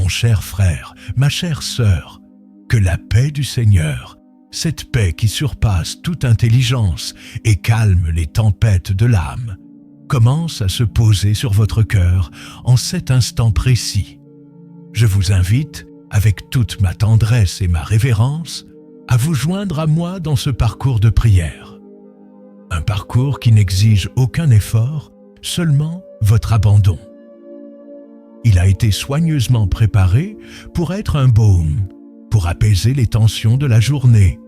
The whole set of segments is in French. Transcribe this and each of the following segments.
Mon cher frère, ma chère sœur, que la paix du Seigneur, cette paix qui surpasse toute intelligence et calme les tempêtes de l'âme, commence à se poser sur votre cœur en cet instant précis. Je vous invite, avec toute ma tendresse et ma révérence, à vous joindre à moi dans ce parcours de prière. Un parcours qui n'exige aucun effort, seulement votre abandon. Il a été soigneusement préparé pour être un baume, pour apaiser les tensions de la journée,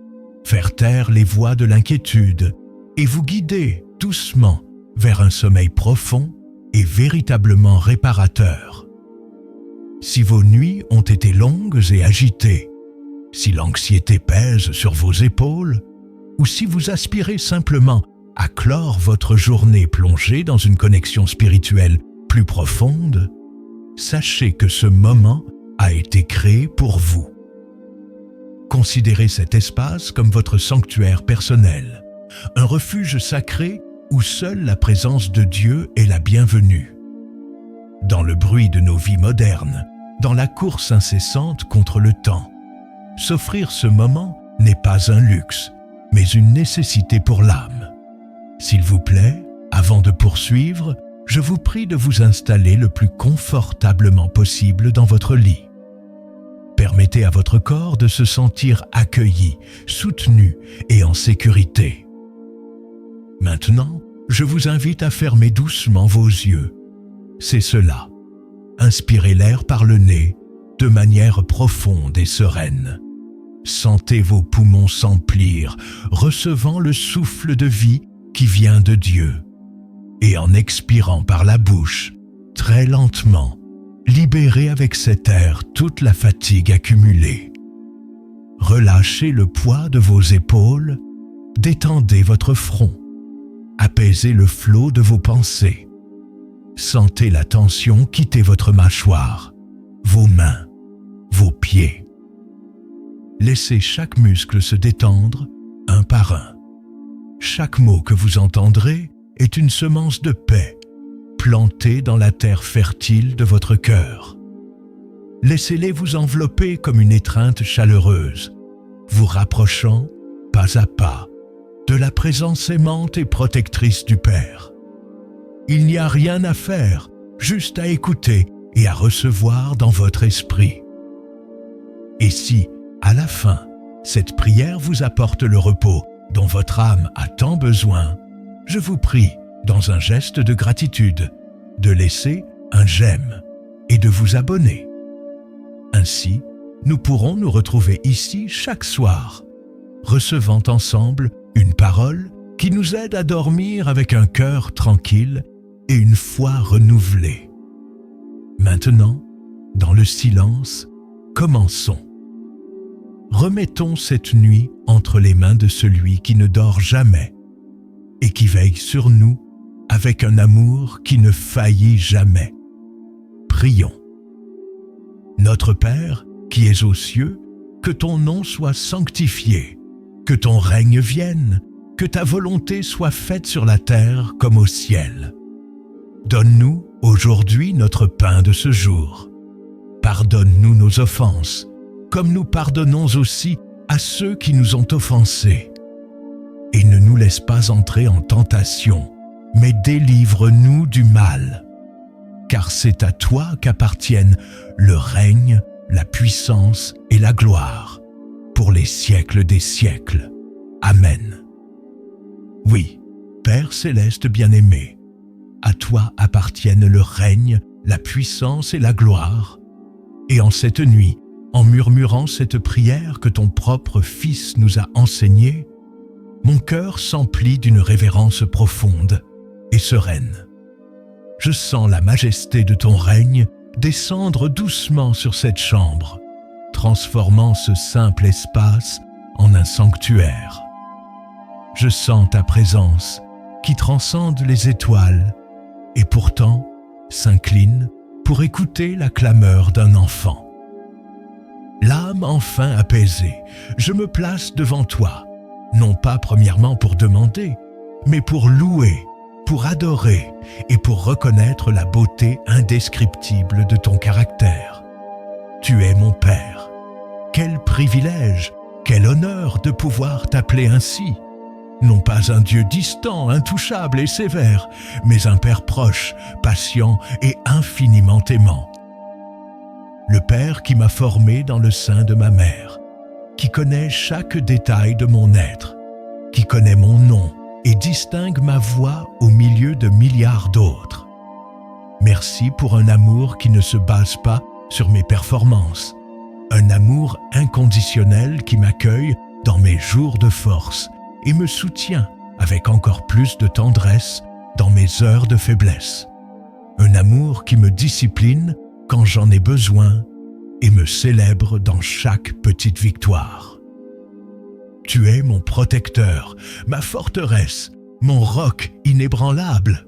faire taire les voix de l'inquiétude et vous guider doucement vers un sommeil profond et véritablement réparateur. Si vos nuits ont été longues et agitées, si l'anxiété pèse sur vos épaules, ou si vous aspirez simplement à clore votre journée plongée dans une connexion spirituelle plus profonde, sachez que ce moment a été créé pour vous. Considérez cet espace comme votre sanctuaire personnel, un refuge sacré où seule la présence de Dieu est la bienvenue. Dans le bruit de nos vies modernes, dans la course incessante contre le temps, s'offrir ce moment n'est pas un luxe, mais une nécessité pour l'âme. S'il vous plaît, avant de poursuivre, je vous prie de vous installer le plus confortablement possible dans votre lit. Permettez à votre corps de se sentir accueilli, soutenu et en sécurité. Maintenant, je vous invite à fermer doucement vos yeux. C'est cela. Inspirez l'air par le nez de manière profonde et sereine. Sentez vos poumons s'emplir, recevant le souffle de vie qui vient de Dieu. Et en expirant par la bouche, très lentement, libérez avec cet air toute la fatigue accumulée. Relâchez le poids de vos épaules, détendez votre front, apaisez le flot de vos pensées. Sentez la tension quitter votre mâchoire, vos mains, vos pieds. Laissez chaque muscle se détendre un par un. Chaque mot que vous entendrez est une semence de paix plantée dans la terre fertile de votre cœur. Laissez-les vous envelopper comme une étreinte chaleureuse, vous rapprochant, pas à pas, de la présence aimante et protectrice du Père. Il n'y a rien à faire, juste à écouter et à recevoir dans votre esprit. Et si, à la fin, cette prière vous apporte le repos dont votre âme a tant besoin, je vous prie, dans un geste de gratitude, de laisser un j'aime et de vous abonner. Ainsi, nous pourrons nous retrouver ici chaque soir, recevant ensemble une parole qui nous aide à dormir avec un cœur tranquille et une foi renouvelée. Maintenant, dans le silence, commençons. Remettons cette nuit entre les mains de celui qui ne dort jamais et qui veille sur nous avec un amour qui ne faillit jamais. Prions. Notre Père, qui es aux cieux, que ton nom soit sanctifié, que ton règne vienne, que ta volonté soit faite sur la terre comme au ciel. Donne-nous aujourd'hui notre pain de ce jour. Pardonne-nous nos offenses, comme nous pardonnons aussi à ceux qui nous ont offensés. Et ne nous laisse pas entrer en tentation, mais délivre-nous du mal. Car c'est à toi qu'appartiennent le règne, la puissance et la gloire, pour les siècles des siècles. Amen. Oui, Père céleste bien-aimé, à toi appartiennent le règne, la puissance et la gloire. Et en cette nuit, en murmurant cette prière que ton propre Fils nous a enseignée, mon cœur s'emplit d'une révérence profonde et sereine. Je sens la majesté de ton règne descendre doucement sur cette chambre, transformant ce simple espace en un sanctuaire. Je sens ta présence qui transcende les étoiles et pourtant s'incline pour écouter la clameur d'un enfant. L'âme enfin apaisée, je me place devant toi, non pas premièrement pour demander, mais pour louer, pour adorer et pour reconnaître la beauté indescriptible de ton caractère. tu es mon Père. Quel privilège, quel honneur de pouvoir t'appeler ainsi. Non pas un Dieu distant, intouchable et sévère, mais un Père proche, patient et infiniment aimant. Le Père qui m'a formé dans le sein de ma mère, qui connaît chaque détail de mon être, qui connaît mon nom et distingue ma voix au milieu de milliards d'autres. Merci pour un amour qui ne se base pas sur mes performances, un amour inconditionnel qui m'accueille dans mes jours de force et me soutient avec encore plus de tendresse dans mes heures de faiblesse. Un amour qui me discipline quand j'en ai besoin et me célèbre dans chaque petite victoire. Tu es mon protecteur, ma forteresse, mon roc inébranlable.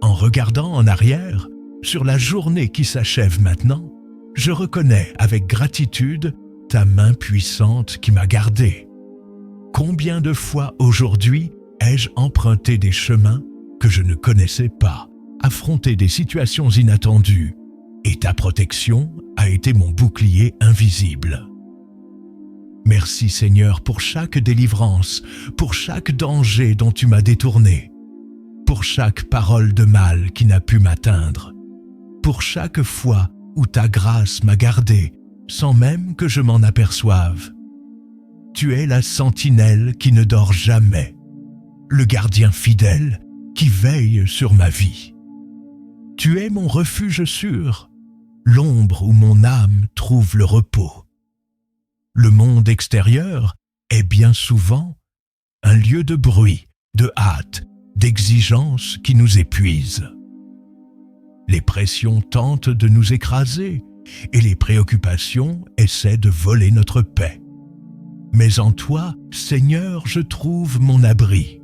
En regardant en arrière, sur la journée qui s'achève maintenant, je reconnais avec gratitude ta main puissante qui m'a gardé. Combien de fois aujourd'hui ai-je emprunté des chemins que je ne connaissais pas, affronté des situations inattendues, et ta protection a été mon bouclier invisible. Merci Seigneur pour chaque délivrance, pour chaque danger dont tu m'as détourné, pour chaque parole de mal qui n'a pu m'atteindre, pour chaque fois où ta grâce m'a gardé sans même que je m'en aperçoive. Tu es la sentinelle qui ne dort jamais, le gardien fidèle qui veille sur ma vie. Tu es mon refuge sûr, l'ombre où mon âme trouve le repos. Le monde extérieur est bien souvent un lieu de bruit, de hâte, d'exigence qui nous épuise. Les pressions tentent de nous écraser et les préoccupations essaient de voler notre paix. Mais en toi, Seigneur, je trouve mon abri.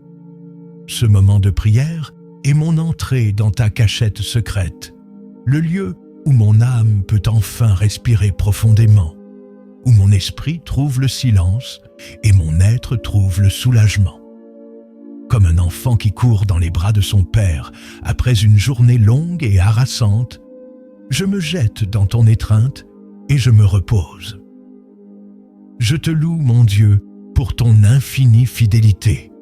Ce moment de prière est mon entrée dans ta cachette secrète, le lieu où mon âme peut enfin respirer profondément, où mon esprit trouve le silence et mon être trouve le soulagement. Comme un enfant qui court dans les bras de son père après une journée longue et harassante, je me jette dans ton étreinte et je me repose. Je te loue, mon Dieu, pour ton infinie fidélité,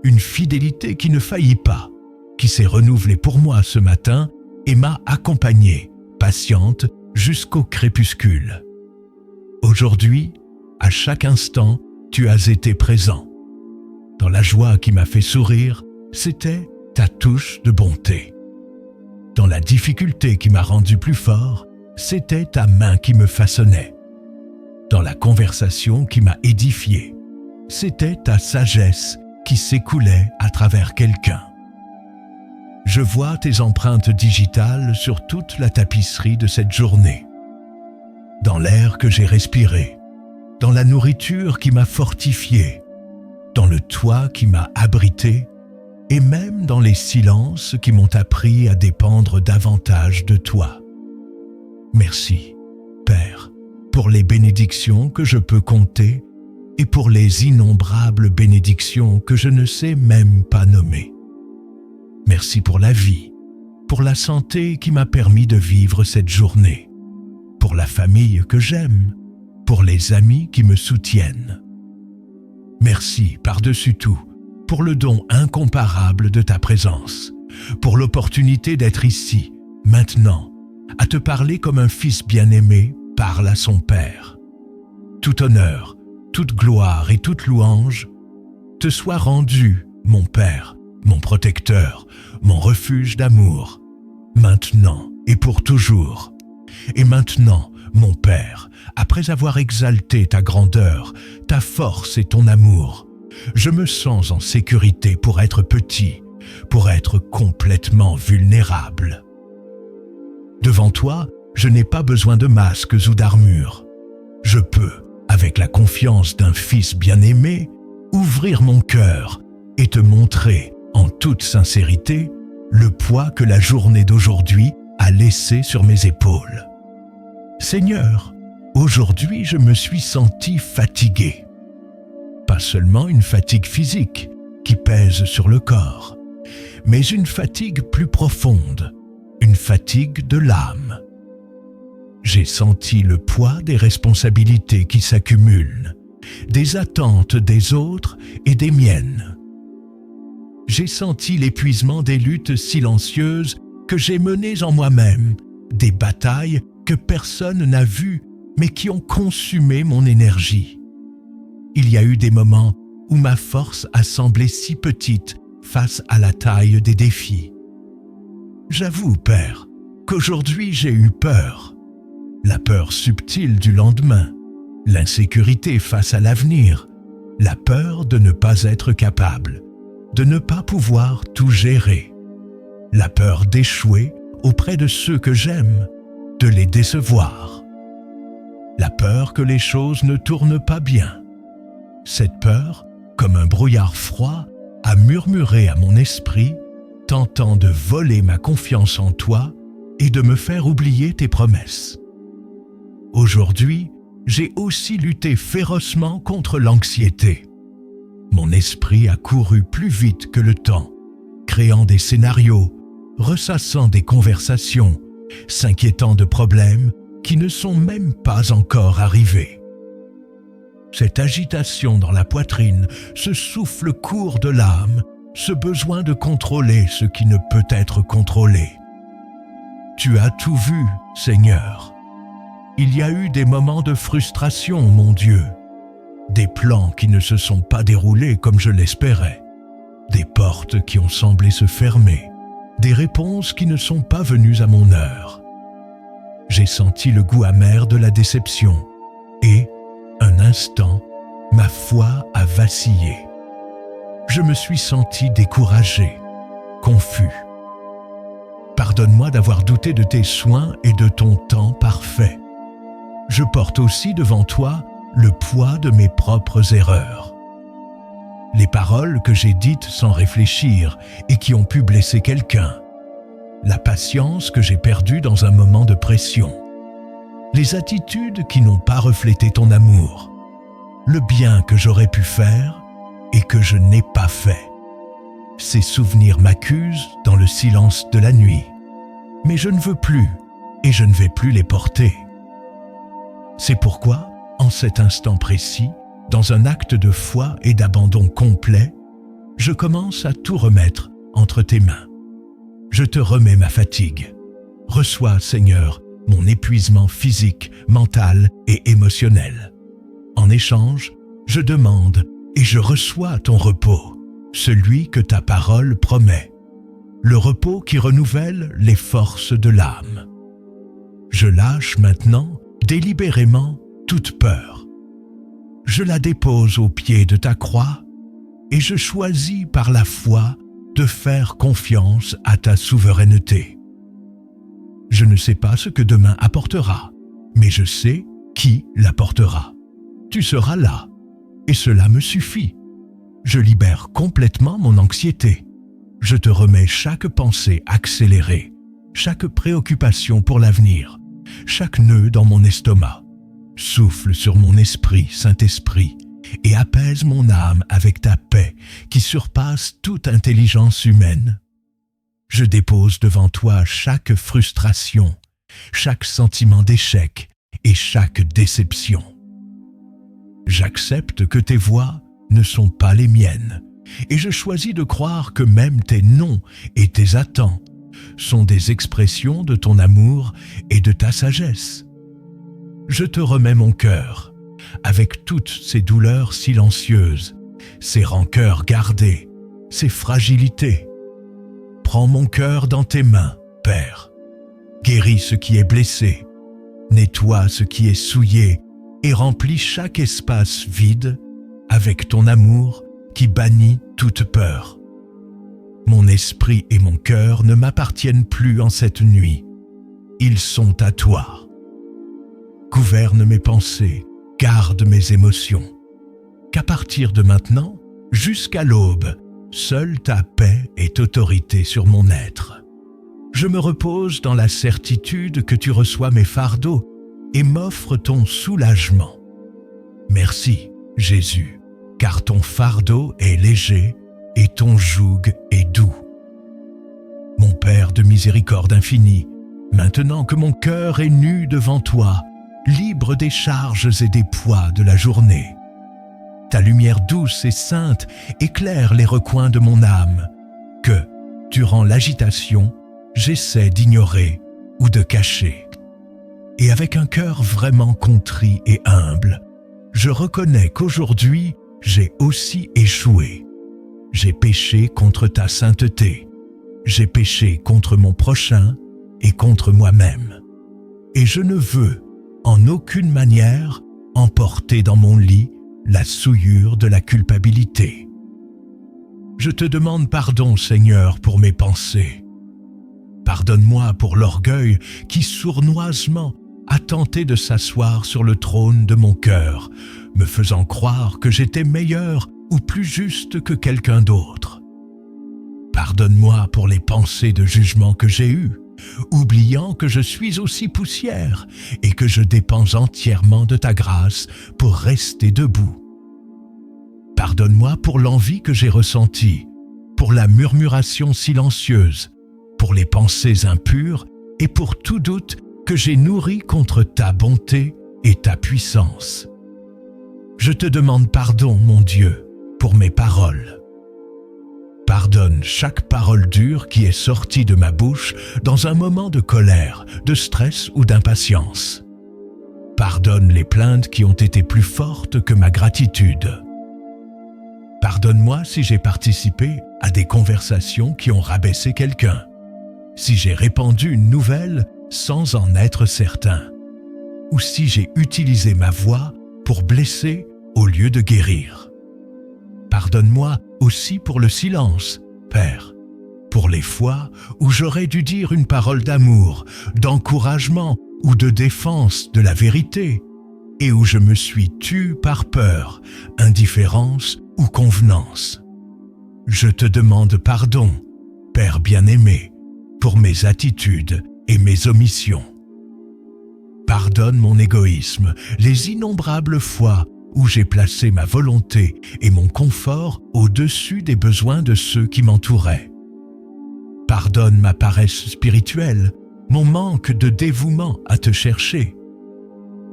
une fidélité qui ne faillit pas, qui s'est renouvelée pour moi ce matin et m'a accompagnée, patiente, jusqu'au crépuscule. Aujourd'hui, à chaque instant, tu as été présent. Dans la joie qui m'a fait sourire, c'était ta touche de bonté. Dans la difficulté qui m'a rendu plus fort, c'était ta main qui me façonnait. Dans la conversation qui m'a édifié, c'était ta sagesse qui s'écoulait à travers quelqu'un. Je vois tes empreintes digitales sur toute la tapisserie de cette journée. Dans l'air que j'ai respiré, dans la nourriture qui m'a fortifié, dans le toit qui m'a abrité, et même dans les silences qui m'ont appris à dépendre davantage de toi. Merci, Père, pour les bénédictions que je peux compter et pour les innombrables bénédictions que je ne sais même pas nommer. Merci pour la vie, pour la santé qui m'a permis de vivre cette journée, pour la famille que j'aime, pour les amis qui me soutiennent. Merci par-dessus tout pour le don incomparable de ta présence, pour l'opportunité d'être ici, maintenant, à te parler comme un fils bien-aimé parle à son Père. Tout honneur, toute gloire et toute louange te soient rendus, mon Père, mon protecteur, mon refuge d'amour, maintenant et pour toujours. Et maintenant, mon Père, après avoir exalté ta grandeur, ta force et ton amour, je me sens en sécurité pour être petit, pour être complètement vulnérable. Devant toi, je n'ai pas besoin de masques ou d'armure. Je peux, avec la confiance d'un fils bien-aimé, ouvrir mon cœur et te montrer, en toute sincérité, le poids que la journée d'aujourd'hui a laissé sur mes épaules. Seigneur, aujourd'hui je me suis senti fatigué. Pas seulement une fatigue physique qui pèse sur le corps, mais une fatigue plus profonde, une fatigue de l'âme. J'ai senti le poids des responsabilités qui s'accumulent, des attentes des autres et des miennes. J'ai senti l'épuisement des luttes silencieuses que j'ai menées en moi-même, des batailles que personne n'a vues mais qui ont consumé mon énergie. Il y a eu des moments où ma force a semblé si petite face à la taille des défis. J'avoue, Père, qu'aujourd'hui j'ai eu peur. La peur subtile du lendemain, l'insécurité face à l'avenir, la peur de ne pas être capable, de ne pas pouvoir tout gérer, la peur d'échouer auprès de ceux que j'aime, de les décevoir, la peur que les choses ne tournent pas bien. Cette peur, comme un brouillard froid, a murmuré à mon esprit, tentant de voler ma confiance en toi et de me faire oublier tes promesses. Aujourd'hui, j'ai aussi lutté férocement contre l'anxiété. Mon esprit a couru plus vite que le temps, créant des scénarios, ressassant des conversations, s'inquiétant de problèmes qui ne sont même pas encore arrivés. Cette agitation dans la poitrine, ce souffle court de l'âme, ce besoin de contrôler ce qui ne peut être contrôlé. Tu as tout vu, Seigneur. Il y a eu des moments de frustration, mon Dieu, des plans qui ne se sont pas déroulés comme je l'espérais, des portes qui ont semblé se fermer, des réponses qui ne sont pas venues à mon heure. J'ai senti le goût amer de la déception et, un instant, ma foi a vacillé. Je me suis senti découragé, confus. Pardonne-moi d'avoir douté de tes soins et de ton temps parfait. Je porte aussi devant toi le poids de mes propres erreurs. Les paroles que j'ai dites sans réfléchir et qui ont pu blesser quelqu'un. La patience que j'ai perdue dans un moment de pression. Les attitudes qui n'ont pas reflété ton amour. Le bien que j'aurais pu faire et que je n'ai pas fait. Ces souvenirs m'accusent dans le silence de la nuit. Mais je ne veux plus et je ne vais plus les porter. C'est pourquoi, en cet instant précis, dans un acte de foi et d'abandon complet, je commence à tout remettre entre tes mains. Je te remets ma fatigue. Reçois, Seigneur, mon épuisement physique, mental et émotionnel. En échange, je demande et je reçois ton repos, celui que ta parole promet, le repos qui renouvelle les forces de l'âme. Je lâche maintenant, délibérément, toute peur. Je la dépose au pied de ta croix et je choisis par la foi de faire confiance à ta souveraineté. Je ne sais pas ce que demain apportera, mais je sais qui l'apportera. Tu seras là, et cela me suffit. Je libère complètement mon anxiété. Je te remets chaque pensée accélérée, chaque préoccupation pour l'avenir, chaque nœud dans mon estomac. Souffle sur mon esprit, Saint-Esprit, et apaise mon âme avec ta paix qui surpasse toute intelligence humaine. Je dépose devant toi chaque frustration, chaque sentiment d'échec et chaque déception. J'accepte que tes voix ne sont pas les miennes, et je choisis de croire que même tes non et tes attends sont des expressions de ton amour et de ta sagesse. Je te remets mon cœur, avec toutes ces douleurs silencieuses, ces rancœurs gardées, ces fragilités. Prends mon cœur dans tes mains, Père. Guéris ce qui est blessé, nettoie ce qui est souillé et remplis chaque espace vide avec ton amour qui bannit toute peur. Mon esprit et mon cœur ne m'appartiennent plus en cette nuit. Ils sont à toi. Gouverne mes pensées, garde mes émotions. Qu'à partir de maintenant, jusqu'à l'aube, seule ta paix est autorité sur mon être. Je me repose dans la certitude que tu reçois mes fardeaux et m'offres ton soulagement. Merci, Jésus, car ton fardeau est léger et ton joug est doux. Mon Père de miséricorde infinie, maintenant que mon cœur est nu devant toi, libre des charges et des poids de la journée. Ta lumière douce et sainte éclaire les recoins de mon âme, que, durant l'agitation, j'essaie d'ignorer ou de cacher. Et avec un cœur vraiment contrit et humble, je reconnais qu'aujourd'hui, j'ai aussi échoué. J'ai péché contre ta sainteté. J'ai péché contre mon prochain et contre moi-même. Et je ne veux, en aucune manière, emporter dans mon lit la souillure de la culpabilité. Je te demande pardon, Seigneur, pour mes pensées. Pardonne-moi pour l'orgueil qui sournoisement a tenté de s'asseoir sur le trône de mon cœur, me faisant croire que j'étais meilleur ou plus juste que quelqu'un d'autre. Pardonne-moi pour les pensées de jugement que j'ai eues, oubliant que je suis aussi poussière et que je dépends entièrement de ta grâce pour rester debout. Pardonne-moi pour l'envie que j'ai ressentie, pour la murmuration silencieuse, pour les pensées impures et pour tout doute que j'ai nourri contre ta bonté et ta puissance. Je te demande pardon, mon Dieu, pour mes paroles. Pardonne chaque parole dure qui est sortie de ma bouche dans un moment de colère, de stress ou d'impatience. Pardonne les plaintes qui ont été plus fortes que ma gratitude. Pardonne-moi si j'ai participé à des conversations qui ont rabaissé quelqu'un, si j'ai répandu une nouvelle sans en être certain, ou si j'ai utilisé ma voix pour blesser au lieu de guérir. Pardonne-moi aussi pour le silence, Père, pour les fois où j'aurais dû dire une parole d'amour, d'encouragement ou de défense de la vérité, et où je me suis tu par peur, indifférence ou convenance. Je te demande pardon, Père bien-aimé, pour mes attitudes et mes omissions. Pardonne mon égoïsme, les innombrables fois où j'ai placé ma volonté et mon confort au-dessus des besoins de ceux qui m'entouraient. Pardonne ma paresse spirituelle, mon manque de dévouement à te chercher.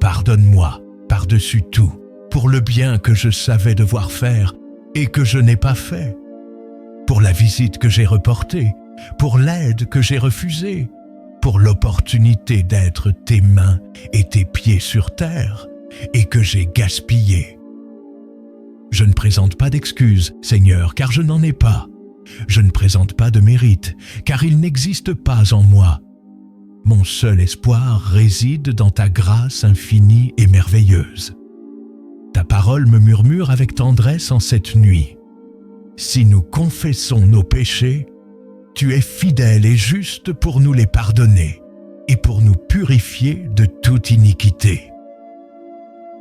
Pardonne-moi, par-dessus tout, pour le bien que je savais devoir faire et que je n'ai pas fait, pour la visite que j'ai reportée, pour l'aide que j'ai refusée, pour l'opportunité d'être tes mains et tes pieds sur terre et que j'ai gaspillée. Je ne présente pas d'excuses, Seigneur, car je n'en ai pas. Je ne présente pas de mérite, car il n'existe pas en moi. Mon seul espoir réside dans ta grâce infinie et merveilleuse. Ta parole me murmure avec tendresse en cette nuit. Si nous confessons nos péchés, tu es fidèle et juste pour nous les pardonner et pour nous purifier de toute iniquité.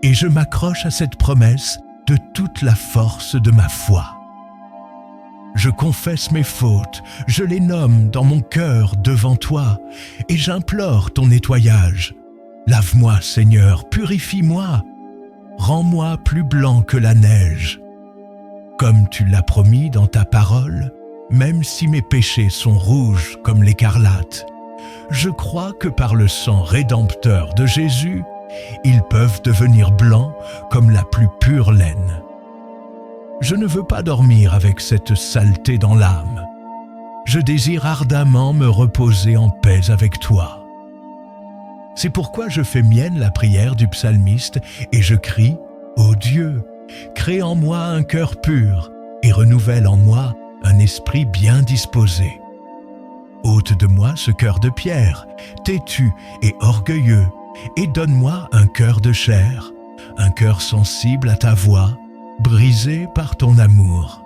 Et je m'accroche à cette promesse de toute la force de ma foi. Je confesse mes fautes, je les nomme dans mon cœur devant toi, et j'implore ton nettoyage. Lave-moi, Seigneur, purifie-moi, rends-moi plus blanc que la neige. Comme tu l'as promis dans ta parole, même si mes péchés sont rouges comme l'écarlate, je crois que par le sang rédempteur de Jésus, ils peuvent devenir blancs comme la plus pure laine. Je ne veux pas dormir avec cette saleté dans l'âme. Je désire ardemment me reposer en paix avec toi. C'est pourquoi je fais mienne la prière du psalmiste et je crie « Ô Dieu, crée en moi un cœur pur et renouvelle en moi un esprit bien disposé. Ôte de moi ce cœur de pierre, têtu et orgueilleux, et donne-moi un cœur de chair, un cœur sensible à ta voix, brisé par ton amour.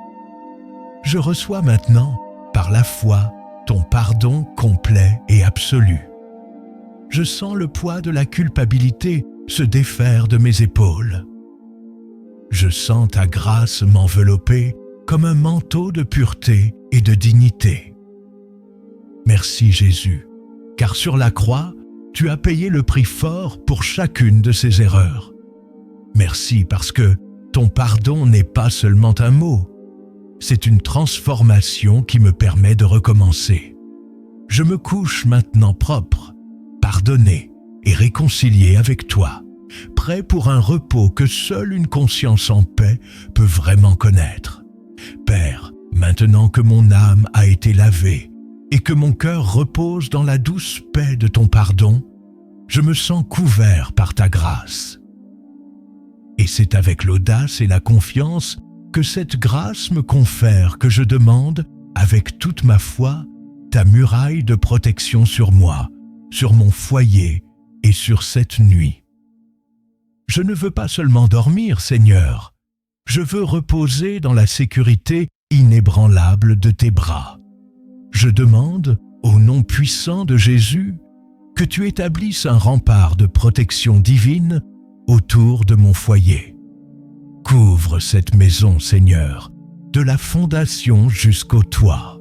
Je reçois maintenant, par la foi, ton pardon complet et absolu. Je sens le poids de la culpabilité se défaire de mes épaules. Je sens ta grâce m'envelopper comme un manteau de pureté et de dignité. Merci Jésus, car sur la croix, tu as payé le prix fort pour chacune de ces erreurs. Merci parce que ton pardon n'est pas seulement un mot, c'est une transformation qui me permet de recommencer. Je me couche maintenant propre, pardonné et réconcilié avec toi, prêt pour un repos que seule une conscience en paix peut vraiment connaître. Père, maintenant que mon âme a été lavée et que mon cœur repose dans la douce paix de ton pardon, je me sens couvert par ta grâce. Et c'est avec l'audace et la confiance que cette grâce me confère que je demande, avec toute ma foi, ta muraille de protection sur moi, sur mon foyer et sur cette nuit. Je ne veux pas seulement dormir, Seigneur, je veux reposer dans la sécurité inébranlable de tes bras. Je demande, au nom puissant de Jésus, que tu établisses un rempart de protection divine autour de mon foyer. Couvre cette maison, Seigneur, de la fondation jusqu'au toit.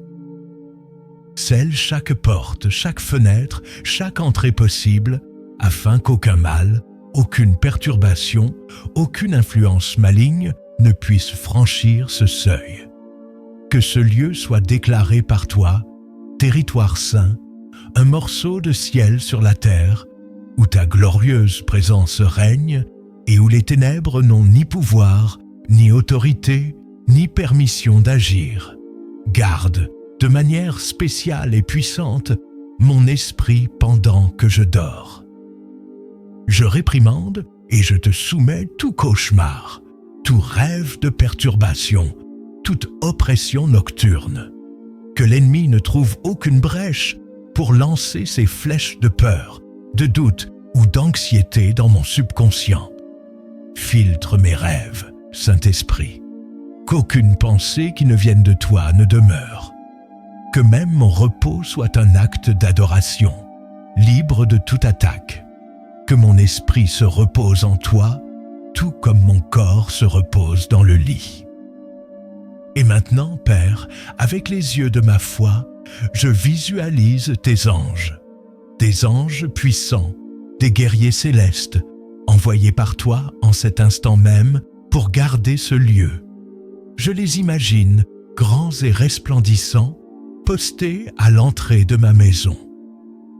Scelle chaque porte, chaque fenêtre, chaque entrée possible, afin qu'aucun mal, aucune perturbation, aucune influence maligne ne puisse franchir ce seuil. Que ce lieu soit déclaré par toi, territoire saint, un morceau de ciel sur la terre, où ta glorieuse présence règne et où les ténèbres n'ont ni pouvoir, ni autorité, ni permission d'agir. Garde, de manière spéciale et puissante, mon esprit pendant que je dors. Je réprimande et je te soumets tout cauchemar, tout rêve de perturbation, toute oppression nocturne. Que l'ennemi ne trouve aucune brèche pour lancer ses flèches de peur, de doute ou d'anxiété dans mon subconscient. Filtre mes rêves, Saint-Esprit. Qu'aucune pensée qui ne vienne de toi ne demeure. Que même mon repos soit un acte d'adoration, libre de toute attaque. Que mon esprit se repose en toi, tout comme mon corps se repose dans le lit. Et maintenant, Père, avec les yeux de ma foi, je visualise tes anges. Des anges puissants, des guerriers célestes, envoyés par toi en cet instant même pour garder ce lieu. Je les imagine, grands et resplendissants, postés à l'entrée de ma maison.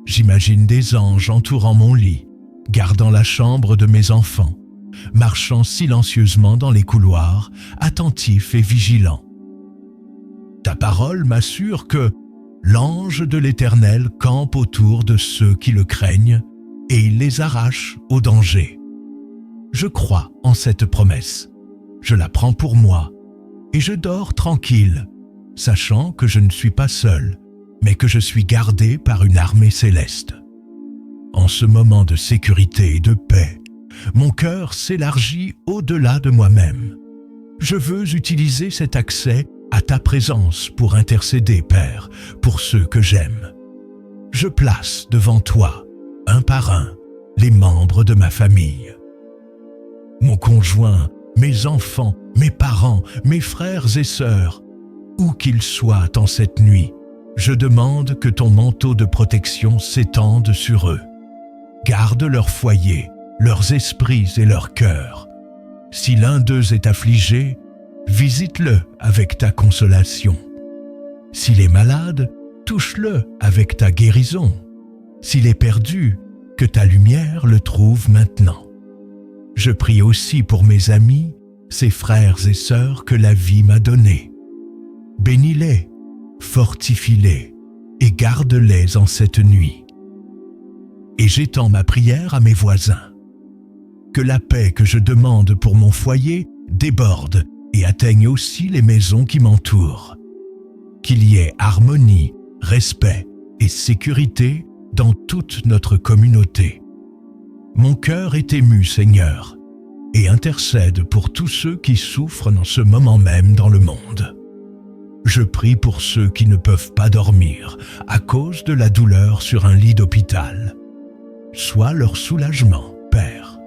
J'imagine des anges entourant mon lit, gardant la chambre de mes enfants, marchant silencieusement dans les couloirs, attentifs et vigilants. Ta parole m'assure que l'ange de l'Éternel campe autour de ceux qui le craignent et il les arrache au danger. Je crois en cette promesse, je la prends pour moi et je dors tranquille, sachant que je ne suis pas seul, mais que je suis gardé par une armée céleste. En ce moment de sécurité et de paix, mon cœur s'élargit au-delà de moi-même. Je veux utiliser cet accès à ta présence pour intercéder, Père, pour ceux que j'aime. Je place devant toi, un par un, les membres de ma famille. Mon conjoint, mes enfants, mes parents, mes frères et sœurs, où qu'ils soient en cette nuit, je demande que ton manteau de protection s'étende sur eux. Garde leur foyer, leurs esprits et leurs cœurs. Si l'un d'eux est affligé, visite-le avec ta consolation. S'il est malade, touche-le avec ta guérison. S'il est perdu, que ta lumière le trouve maintenant. Je prie aussi pour mes amis, ces frères et sœurs que la vie m'a donnés. Bénis-les, fortifie-les et garde-les en cette nuit. Et j'étends ma prière à mes voisins. Que la paix que je demande pour mon foyer déborde et atteigne aussi les maisons qui m'entourent. Qu'il y ait harmonie, respect et sécurité dans toute notre communauté. Mon cœur est ému, Seigneur, et intercède pour tous ceux qui souffrent dans ce moment même dans le monde. Je prie pour ceux qui ne peuvent pas dormir à cause de la douleur sur un lit d'hôpital. Sois leur soulagement, Père.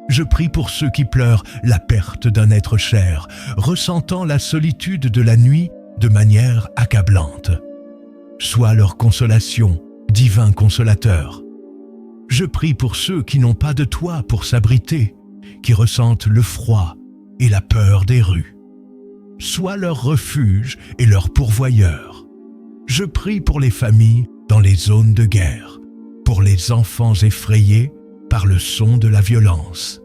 Je prie pour ceux qui pleurent la perte d'un être cher, ressentant la solitude de la nuit de manière accablante. Sois leur consolation, divin consolateur. Je prie pour ceux qui n'ont pas de toit pour s'abriter, qui ressentent le froid et la peur des rues. Sois leur refuge et leur pourvoyeur. Je prie pour les familles dans les zones de guerre, pour les enfants effrayés par le son de la violence.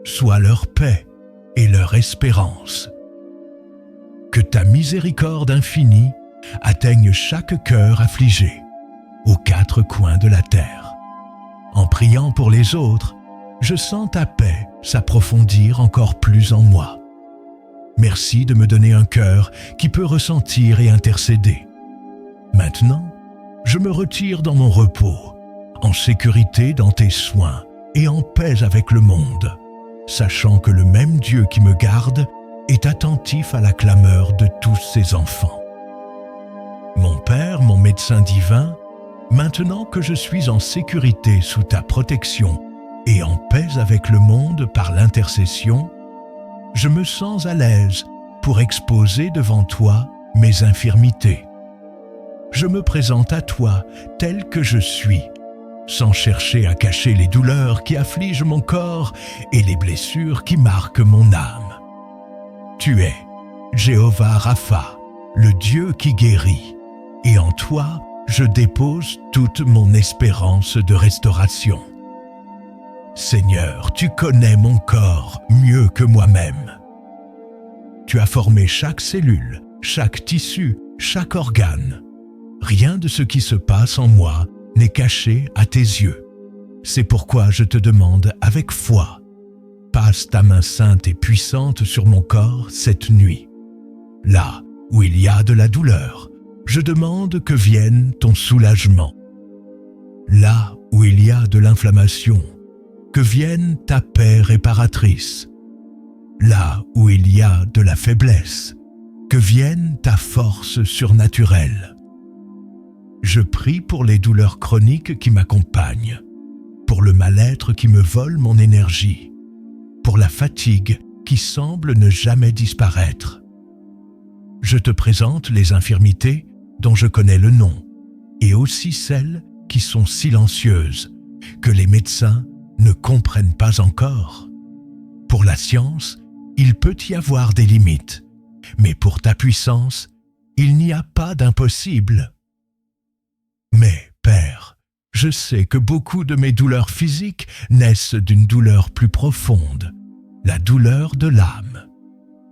Sois leur paix et leur espérance. Que ta miséricorde infinie atteigne chaque cœur affligé, aux quatre coins de la terre. En priant pour les autres, je sens ta paix s'approfondir encore plus en moi. Merci de me donner un cœur qui peut ressentir et intercéder. Maintenant, je me retire dans mon repos, en sécurité dans tes soins et en paix avec le monde, sachant que le même Dieu qui me garde est attentif à la clameur de tous ses enfants. Mon Père, mon médecin divin, maintenant que je suis en sécurité sous ta protection et en paix avec le monde par l'intercession, je me sens à l'aise pour exposer devant toi mes infirmités. Je me présente à toi tel que je suis, sans chercher à cacher les douleurs qui affligent mon corps et les blessures qui marquent mon âme. Tu es Jéhovah Rapha, le Dieu qui guérit, et en toi, je dépose toute mon espérance de restauration. Seigneur, tu connais mon corps mieux que moi-même. Tu as formé chaque cellule, chaque tissu, chaque organe. Rien de ce qui se passe en moi n'est caché à tes yeux. C'est pourquoi je te demande avec foi, passe ta main sainte et puissante sur mon corps cette nuit. Là où il y a de la douleur, je demande que vienne ton soulagement. Là où il y a de l'inflammation, que vienne ta paix réparatrice. Là où il y a de la faiblesse, que vienne ta force surnaturelle. Je prie pour les douleurs chroniques qui m'accompagnent, pour le mal-être qui me vole mon énergie, pour la fatigue qui semble ne jamais disparaître. Je te présente les infirmités dont je connais le nom, et aussi celles qui sont silencieuses, que les médecins ne comprennent pas encore. Pour la science, il peut y avoir des limites, mais pour ta puissance, il n'y a pas d'impossible. Mais, Père, je sais que beaucoup de mes douleurs physiques naissent d'une douleur plus profonde, la douleur de l'âme.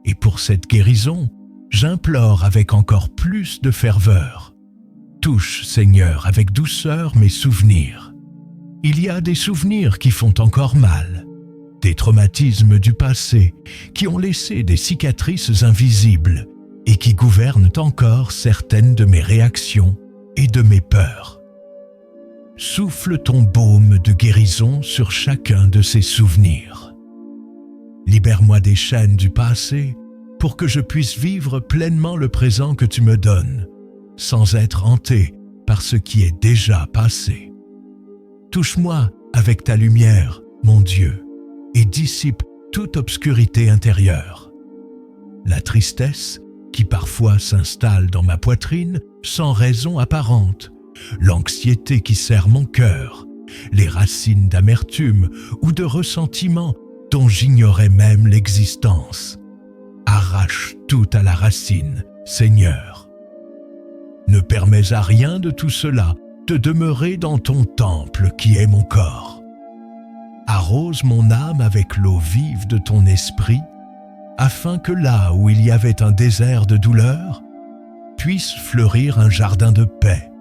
Et pour cette guérison, j'implore avec encore plus de ferveur. Touche, Seigneur, avec douceur mes souvenirs. Il y a des souvenirs qui font encore mal, des traumatismes du passé qui ont laissé des cicatrices invisibles et qui gouvernent encore certaines de mes réactions et de mes peurs. Souffle ton baume de guérison sur chacun de ces souvenirs. Libère-moi des chaînes du passé pour que je puisse vivre pleinement le présent que tu me donnes, sans être hanté par ce qui est déjà passé. Touche-moi avec ta lumière, mon Dieu, et dissipe toute obscurité intérieure. La tristesse qui parfois s'installe dans ma poitrine sans raison apparente, l'anxiété qui serre mon cœur, les racines d'amertume ou de ressentiment dont j'ignorais même l'existence. Arrache tout à la racine, Seigneur. Ne permets à rien de tout cela de demeurer dans ton temple qui est mon corps. Arrose mon âme avec l'eau vive de ton esprit, afin que là où il y avait un désert de douleur, puisse fleurir un jardin de paix,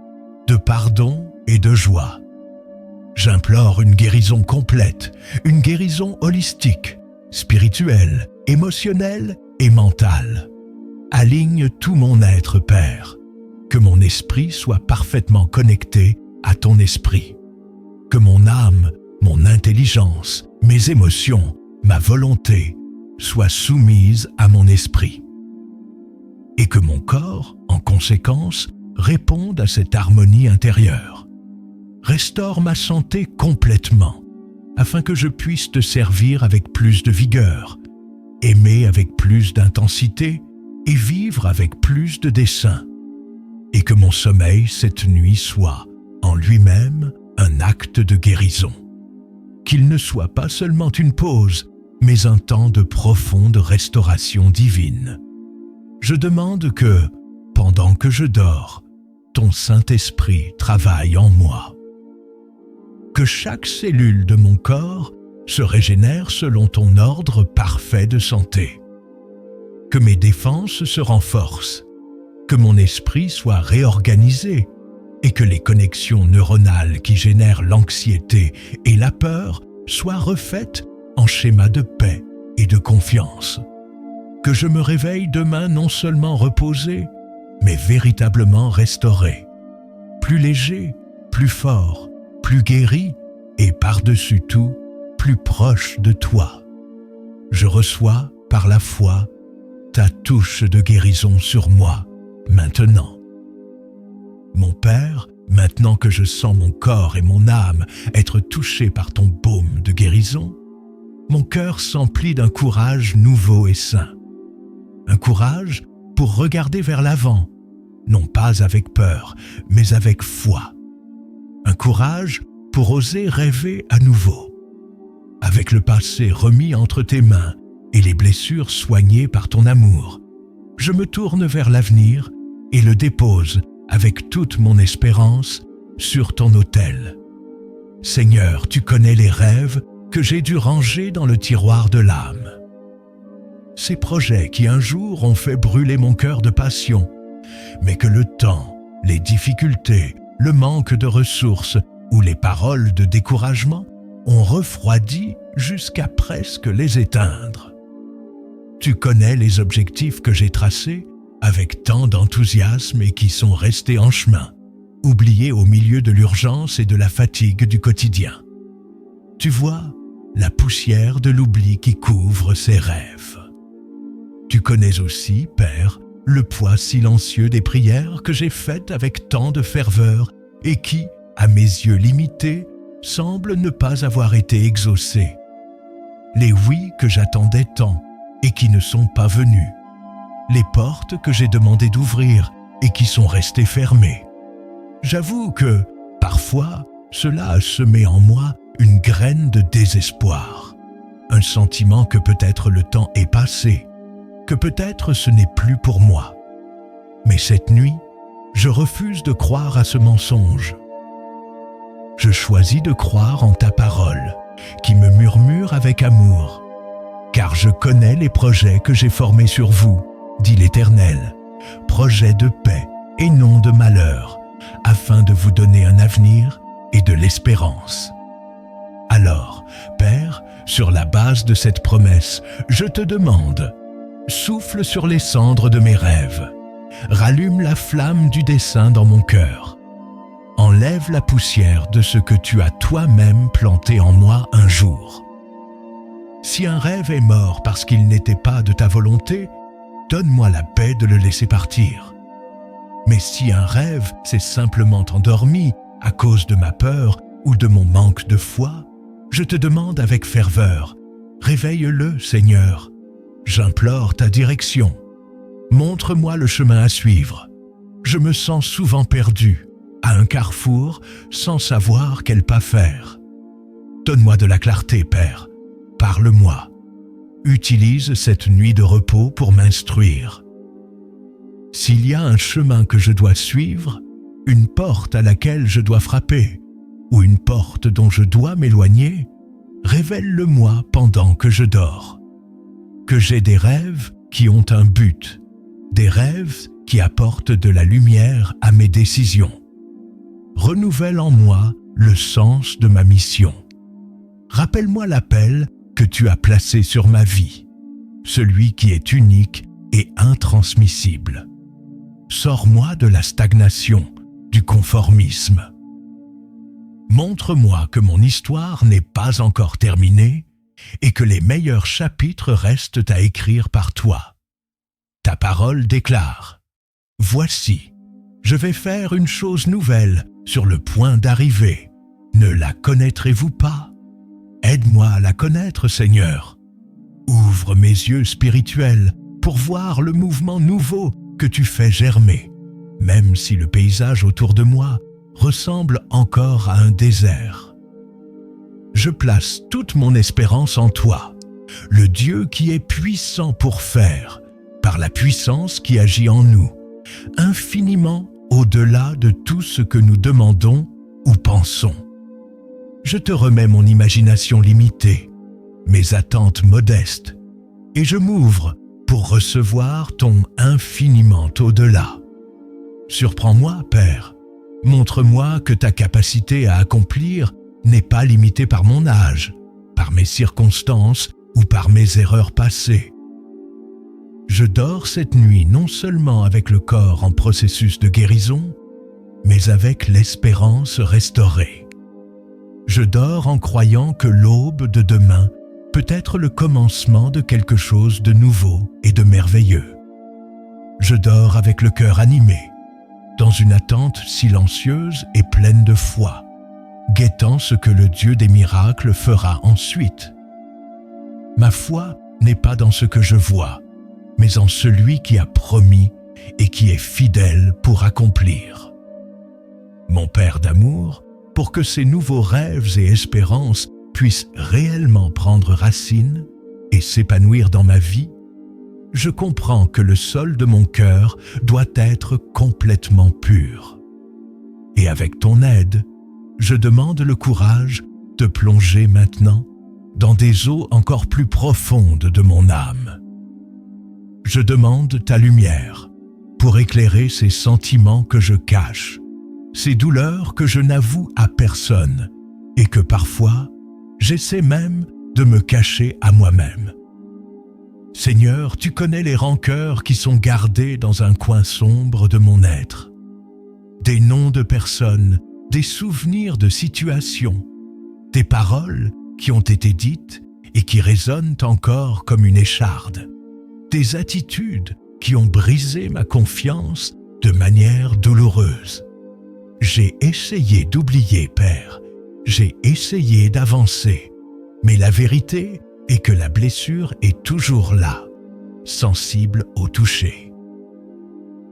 de pardon et de joie. J'implore une guérison complète, une guérison holistique, spirituelle, émotionnelle et mentale. Aligne tout mon être, Père, que mon esprit soit parfaitement connecté à ton esprit, que mon âme, mon intelligence, mes émotions, ma volonté soient soumises à mon esprit, et que mon corps, en conséquence, réponde à cette harmonie intérieure. Restaure ma santé complètement, afin que je puisse te servir avec plus de vigueur, aimer avec plus d'intensité et vivre avec plus de dessein, et que mon sommeil cette nuit soit, en lui-même, un acte de guérison. Qu'il ne soit pas seulement une pause, mais un temps de profonde restauration divine. Je demande que, pendant que je dors, ton Saint-Esprit travaille en moi. que chaque cellule de mon corps se régénère selon ton ordre parfait de santé, que mes défenses se renforcent, que mon esprit soit réorganisé et que les connexions neuronales qui génèrent l'anxiété et la peur soient refaites en schéma de paix et de confiance. Que je me réveille demain non seulement reposé, mais véritablement restauré, plus léger, plus fort, plus guéri et par-dessus tout, plus proche de toi. Je reçois, par la foi, ta touche de guérison sur moi, maintenant. Mon Père, maintenant que je sens mon corps et mon âme être touchés par ton baume de guérison, mon cœur s'emplit d'un courage nouveau et sain. Un courage pour regarder vers l'avant, non pas avec peur, mais avec foi. Un courage pour oser rêver à nouveau. Avec le passé remis entre tes mains et les blessures soignées par ton amour, je me tourne vers l'avenir et le dépose avec toute mon espérance sur ton autel. Seigneur, tu connais les rêves que j'ai dû ranger dans le tiroir de l'âme. Ces projets qui un jour ont fait brûler mon cœur de passion, mais que le temps, les difficultés, le manque de ressources ou les paroles de découragement ont refroidi jusqu'à presque les éteindre. Tu connais les objectifs que j'ai tracés avec tant d'enthousiasme et qui sont restés en chemin, oubliés au milieu de l'urgence et de la fatigue du quotidien. Tu vois la poussière de l'oubli qui couvre ces rêves. Tu connais aussi, Père, le poids silencieux des prières que j'ai faites avec tant de ferveur et qui, à mes yeux limités, semblent ne pas avoir été exaucées. Les oui que j'attendais tant et qui ne sont pas venus. Les portes que j'ai demandé d'ouvrir et qui sont restées fermées. J'avoue que, parfois, cela a semé en moi une graine de désespoir. Un sentiment que peut-être le temps est passé, que peut-être ce n'est plus pour moi. Mais cette nuit, je refuse de croire à ce mensonge. Je choisis de croire en ta parole, qui me murmure avec amour. Car je connais les projets que j'ai formés sur vous, dit l'Éternel, projets de paix et non de malheur, afin de vous donner un avenir et de l'espérance. Alors, Père, sur la base de cette promesse, je te demande, souffle sur les cendres de mes rêves, rallume la flamme du dessein dans mon cœur, enlève la poussière de ce que tu as toi-même planté en moi un jour. Si un rêve est mort parce qu'il n'était pas de ta volonté, donne-moi la paix de le laisser partir. Mais si un rêve s'est simplement endormi à cause de ma peur ou de mon manque de foi, je te demande avec ferveur, réveille-le, Seigneur. J'implore ta direction. Montre-moi le chemin à suivre. Je me sens souvent perdu, à un carrefour, sans savoir quel pas faire. Donne-moi de la clarté, Père. Parle-moi. Utilise cette nuit de repos pour m'instruire. S'il y a un chemin que je dois suivre, une porte à laquelle je dois frapper, ou une porte dont je dois m'éloigner, révèle-le-moi pendant que je dors. Que j'ai des rêves qui ont un but, des rêves qui apportent de la lumière à mes décisions. Renouvelle en moi le sens de ma mission. Rappelle-moi l'appel que tu as placé sur ma vie, celui qui est unique et intransmissible. Sors-moi de la stagnation, du conformisme. Montre-moi que mon histoire n'est pas encore terminée et que les meilleurs chapitres restent à écrire par toi. Ta parole déclare : voici, je vais faire une chose nouvelle sur le point d'arriver. Ne la connaîtrez-vous pas ? Aide-moi à la connaître, Seigneur. Ouvre mes yeux spirituels pour voir le mouvement nouveau que tu fais germer, même si le paysage autour de moi ressemble encore à un désert. Je place toute mon espérance en toi, le Dieu qui est puissant pour faire, par la puissance qui agit en nous, infiniment au-delà de tout ce que nous demandons ou pensons. Je te remets mon imagination limitée, mes attentes modestes, et je m'ouvre pour recevoir ton infiniment au-delà. Surprends-moi, Père. Montre-moi que ta capacité à accomplir n'est pas limitée par mon âge, par mes circonstances ou par mes erreurs passées. Je dors cette nuit non seulement avec le corps en processus de guérison, mais avec l'espérance restaurée. Je dors en croyant que l'aube de demain peut être le commencement de quelque chose de nouveau et de merveilleux. Je dors avec le cœur animé, dans une attente silencieuse et pleine de foi, guettant ce que le Dieu des miracles fera ensuite. Ma foi n'est pas dans ce que je vois, mais en celui qui a promis et qui est fidèle pour accomplir. Mon Père d'amour, pour que ces nouveaux rêves et espérances puissent réellement prendre racine et s'épanouir dans ma vie, je comprends que le sol de mon cœur doit être complètement pur. Et avec ton aide, je demande le courage de plonger maintenant dans des eaux encore plus profondes de mon âme. Je demande ta lumière pour éclairer ces sentiments que je cache, ces douleurs que je n'avoue à personne et que parfois j'essaie même de me cacher à moi-même. Seigneur, tu connais les rancœurs qui sont gardées dans un coin sombre de mon être. Des noms de personnes, des souvenirs de situations, des paroles qui ont été dites et qui résonnent encore comme une écharde, des attitudes qui ont brisé ma confiance de manière douloureuse. J'ai essayé d'oublier, Père, j'ai essayé d'avancer, mais la vérité est que la blessure est toujours là, sensible au toucher.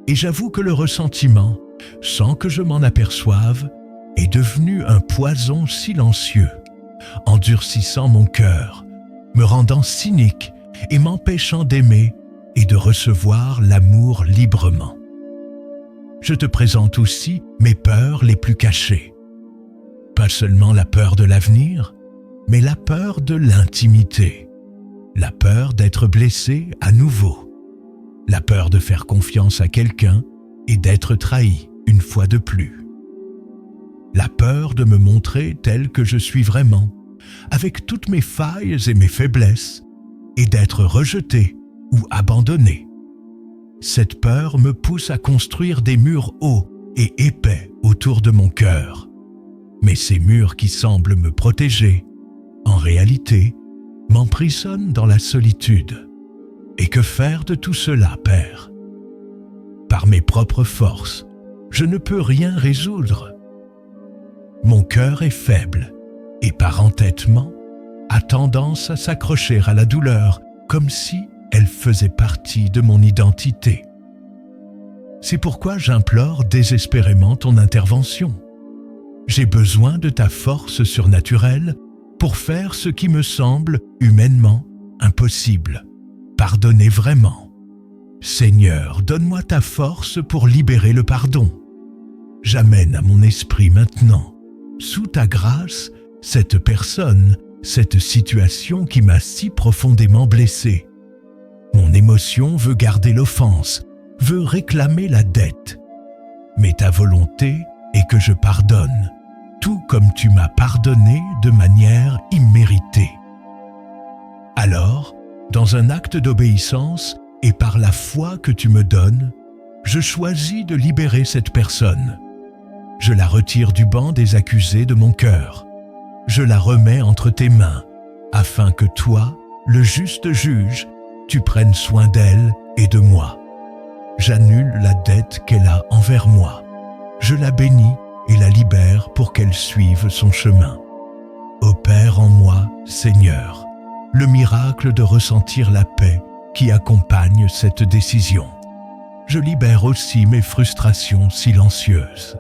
Et j'avoue que le ressentiment, sans que je m'en aperçoive, est devenu un poison silencieux, endurcissant mon cœur, me rendant cynique et m'empêchant d'aimer et de recevoir l'amour librement. Je te présente aussi mes peurs les plus cachées. Pas seulement la peur de l'avenir, mais la peur de l'intimité, la peur d'être blessé à nouveau, la peur de faire confiance à quelqu'un et d'être trahi une fois de plus, la peur de me montrer tel que je suis vraiment, avec toutes mes failles et mes faiblesses, et d'être rejeté ou abandonné. Cette peur me pousse à construire des murs hauts et épais autour de mon cœur, mais ces murs qui semblent me protéger, en réalité, m'emprisonnent dans la solitude. Et que faire de tout cela, Père? Par mes propres forces, je ne peux rien résoudre. Mon cœur est faible et par entêtement, a tendance à s'accrocher à la douleur comme si elle faisait partie de mon identité. C'est pourquoi j'implore désespérément ton intervention. J'ai besoin de ta force surnaturelle pour faire ce qui me semble humainement impossible. Pardonner vraiment. Seigneur, donne-moi ta force pour libérer le pardon. J'amène à mon esprit maintenant, sous ta grâce, cette personne, cette situation qui m'a si profondément blessé. Mon émotion veut garder l'offense, veut réclamer la dette. Mais ta volonté est que je pardonne, tout comme tu m'as pardonné de manière imméritée. Alors, dans un acte d'obéissance et par la foi que tu me donnes, je choisis de libérer cette personne. Je la retire du banc des accusés de mon cœur. Je la remets entre tes mains, afin que toi, le juste juge, tu prennes soin d'elle et de moi. J'annule la dette qu'elle a envers moi. Je la bénis et la libère pour qu'elle suive son chemin. Opère en moi, Seigneur, le miracle de ressentir la paix qui accompagne cette décision. Je libère aussi mes frustrations silencieuses.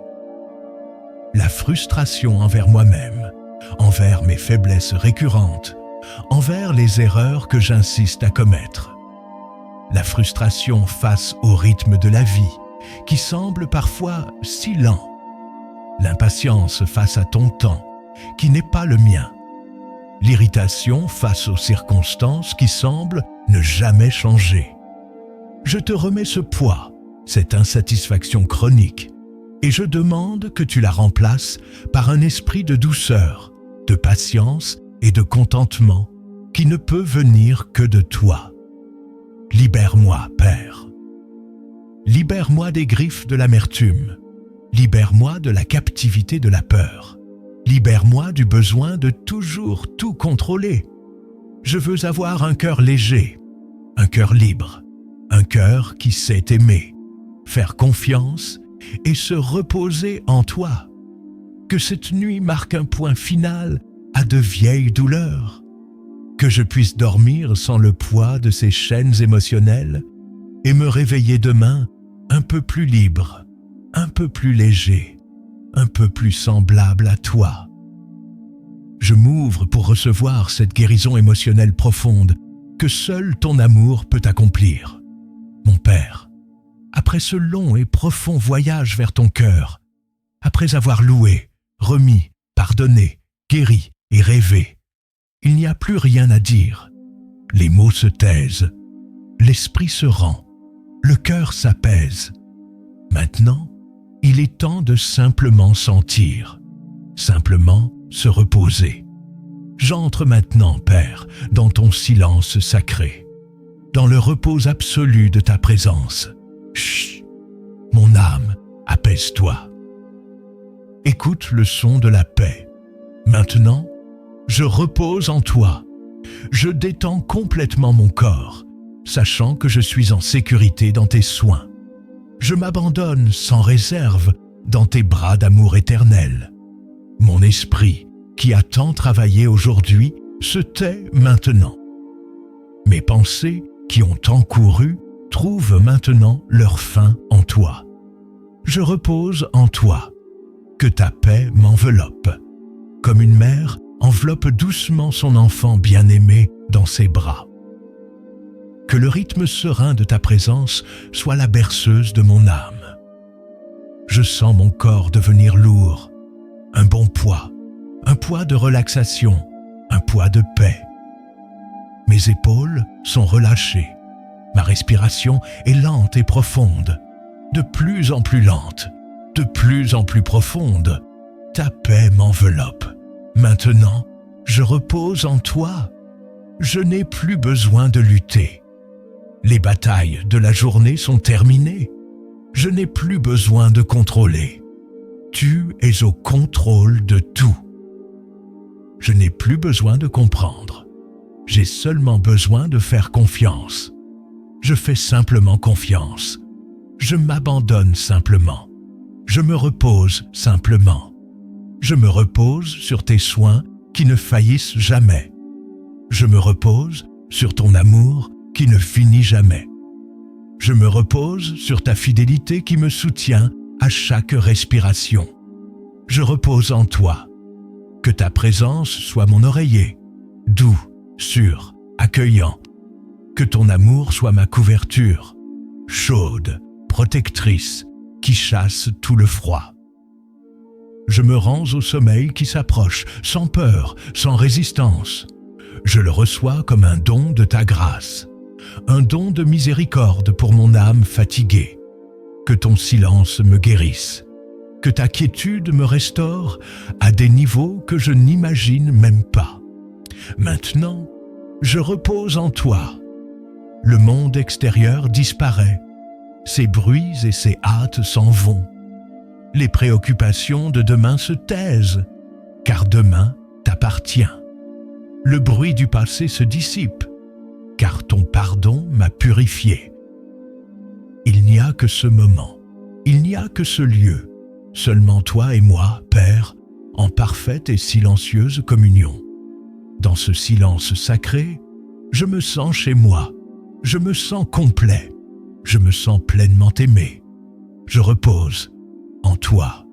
La frustration envers moi-même, envers mes faiblesses récurrentes, envers les erreurs que j'insiste à commettre. La frustration face au rythme de la vie, qui semble parfois si lent. L'impatience face à ton temps, qui n'est pas le mien. L'irritation face aux circonstances qui semblent ne jamais changer. Je te remets ce poids, cette insatisfaction chronique, et je demande que tu la remplaces par un esprit de douceur, de patience et de contentement qui ne peut venir que de toi. Libère-moi, Père. Libère-moi des griffes de l'amertume. Libère-moi de la captivité de la peur. Libère-moi du besoin de toujours tout contrôler. Je veux avoir un cœur léger, un cœur libre, un cœur qui sait aimer, faire confiance et se reposer en toi. Que cette nuit marque un point final à de vieilles douleurs. Que je puisse dormir sans le poids de ces chaînes émotionnelles et me réveiller demain un peu plus libre, un peu plus léger, un peu plus semblable à toi. Je m'ouvre pour recevoir cette guérison émotionnelle profonde que seul ton amour peut accomplir. Mon Père, après ce long et profond voyage vers ton cœur, après avoir loué, remis, pardonné, guéri et rêvé, il n'y a plus rien à dire. Les mots se taisent, l'esprit se rend, le cœur s'apaise. Maintenant, il est temps de simplement sentir, simplement se reposer. J'entre maintenant, Père, dans ton silence sacré, dans le repos absolu de ta présence. Chut, mon âme, apaise-toi. Écoute le son de la paix. Maintenant, je repose en toi. Je détends complètement mon corps, sachant que je suis en sécurité dans tes soins. Je m'abandonne sans réserve dans tes bras d'amour éternel. Mon esprit, qui a tant travaillé aujourd'hui, se tait maintenant. Mes pensées, qui ont tant couru, trouvent maintenant leur fin en toi. Je repose en toi. Que ta paix m'enveloppe, comme une mère enveloppe doucement son enfant bien-aimé dans ses bras. Que le rythme serein de ta présence soit la berceuse de mon âme. Je sens mon corps devenir lourd, un bon poids, un poids de relaxation, un poids de paix. Mes épaules sont relâchées, ma respiration est lente et profonde, de plus en plus lente, de plus en plus profonde. Ta paix m'enveloppe. Maintenant, je repose en toi. Je n'ai plus besoin de lutter. Les batailles de la journée sont terminées. Je n'ai plus besoin de contrôler. Tu es au contrôle de tout. Je n'ai plus besoin de comprendre. J'ai seulement besoin de faire confiance. Je fais simplement confiance. Je m'abandonne simplement. Je me repose simplement. Je me repose sur tes soins qui ne faillissent jamais. Je me repose sur ton amour qui ne finit jamais. Je me repose sur ta fidélité qui me soutient à chaque respiration. Je repose en toi. Que ta présence soit mon oreiller, doux, sûr, accueillant. Que ton amour soit ma couverture, chaude, protectrice, qui chasse tout le froid. Je me rends au sommeil qui s'approche, sans peur, sans résistance. Je le reçois comme un don de ta grâce, un don de miséricorde pour mon âme fatiguée. Que ton silence me guérisse, que ta quiétude me restaure à des niveaux que je n'imagine même pas. Maintenant, je repose en toi. Le monde extérieur disparaît, ses bruits et ses hâtes s'en vont. Les préoccupations de demain se taisent, car demain t'appartient. Le bruit du passé se dissipe, car ton pardon m'a purifié. Il n'y a que ce moment, il n'y a que ce lieu, seulement toi et moi, Père, en parfaite et silencieuse communion. Dans ce silence sacré, je me sens chez moi, je me sens complet, je me sens pleinement aimé. Je repose en toi.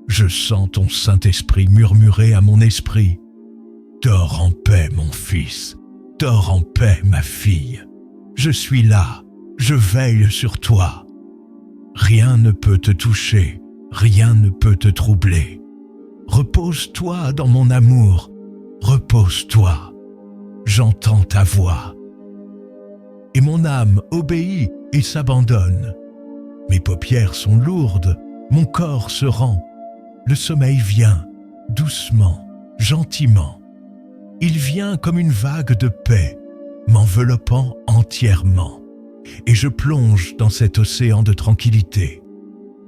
Je sens ton Saint-Esprit murmurer à mon esprit. Dors en paix, mon fils. Dors en paix, ma fille. Je suis là. Je veille sur toi. Rien ne peut te toucher. Rien ne peut te troubler. repose-toi dans mon amour, repose-toi. J'entends ta voix. Et mon âme obéit et s'abandonne. Mes paupières sont lourdes, mon corps se rend. Le sommeil vient, doucement, gentiment. Il vient comme une vague de paix, m'enveloppant entièrement. Et je plonge dans cet océan de tranquillité,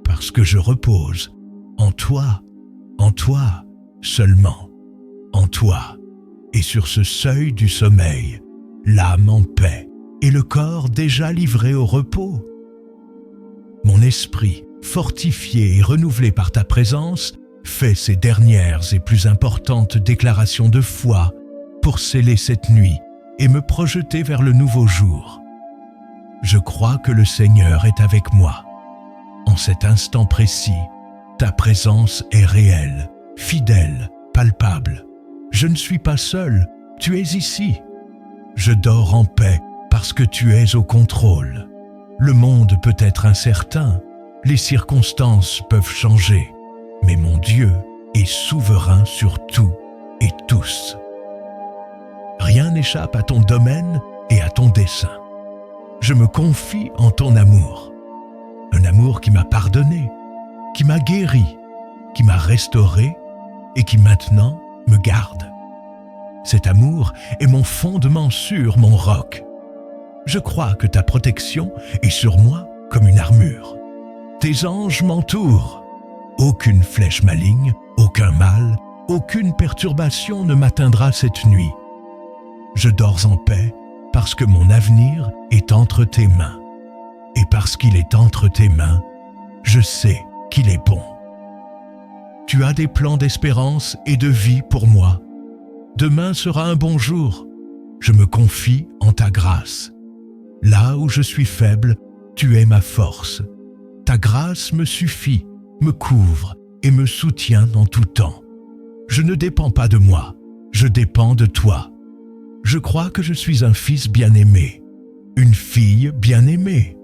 parce que je repose en toi seulement, en toi. Et sur ce seuil du sommeil, l'âme en paix et le corps déjà livré au repos. Mon esprit, fortifié et renouvelé par ta présence, fait ses dernières et plus importantes déclarations de foi pour sceller cette nuit et me projeter vers le nouveau jour. Je crois que le Seigneur est avec moi. En cet instant précis, ta présence est réelle, fidèle, palpable. Je ne suis pas seul, tu es ici. Je dors en paix parce que tu es au contrôle. Le monde peut être incertain, les circonstances peuvent changer, mais mon Dieu est souverain sur tout et tous. Rien n'échappe à ton domaine et à ton dessein. Je me confie en ton amour. Un amour qui m'a pardonné, qui m'a guéri, qui m'a restauré et qui maintenant me garde. Cet amour est mon fondement sûr, mon roc. Je crois que ta protection est sur moi comme une armure. Tes anges m'entourent. Aucune flèche maligne, aucun mal, aucune perturbation ne m'atteindra cette nuit. Je dors en paix parce que mon avenir est entre tes mains. Et parce qu'il est entre tes mains, je sais qu'il est bon. Tu as des plans d'espérance et de vie pour moi. Demain sera un bon jour. Je me confie en ta grâce. Là où je suis faible, tu es ma force. Ta grâce me suffit, me couvre et me soutient en tout temps. Je ne dépends pas de moi, je dépends de toi. Je crois que je suis un fils bien-aimé, une fille bien-aimée.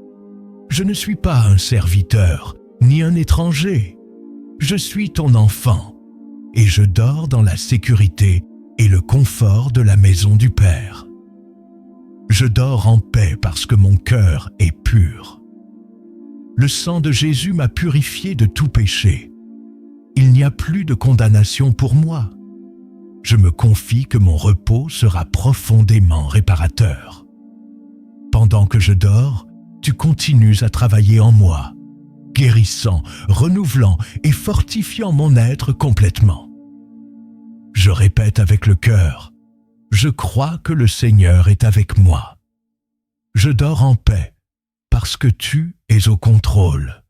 Je ne suis pas un serviteur, ni un étranger. Je suis ton enfant, et je dors dans la sécurité et le confort de la maison du Père. Je dors en paix parce que mon cœur est pur. Le sang de Jésus m'a purifié de tout péché. Il n'y a plus de condamnation pour moi. Je me confie que mon repos sera profondément réparateur. Pendant que je dors, tu continues à travailler en moi, guérissant, renouvelant et fortifiant mon être complètement. Je répète avec le cœur, je crois que le Seigneur est avec moi. Je dors en paix parce que tu es au contrôle.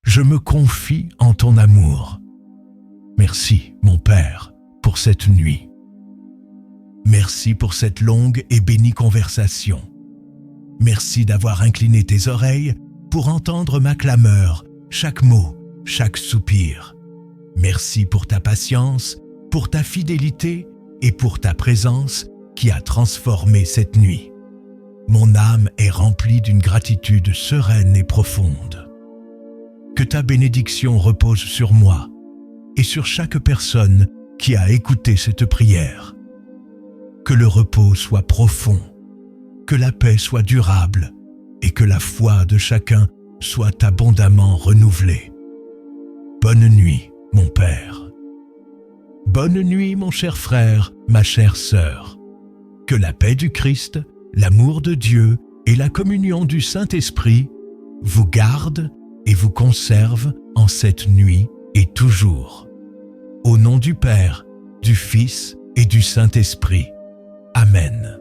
Je me confie en ton amour. Merci, mon Père, pour cette nuit. Merci pour cette longue et bénie conversation. Merci d'avoir incliné tes oreilles pour entendre ma clameur, chaque mot, chaque soupir. Merci pour ta patience, pour ta fidélité et pour ta présence qui a transformé cette nuit. Mon âme est remplie d'une gratitude sereine et profonde. Que ta bénédiction repose sur moi et sur chaque personne qui a écouté cette prière. Que le repos soit profond, que la paix soit durable et que la foi de chacun soit abondamment renouvelée. Bonne nuit, mon Père. Bonne nuit, mon cher frère, ma chère sœur. Que la paix du Christ, l'amour de Dieu et la communion du Saint-Esprit vous gardent et vous conservent en cette nuit et toujours. Au nom du Père, du Fils et du Saint-Esprit. Amen.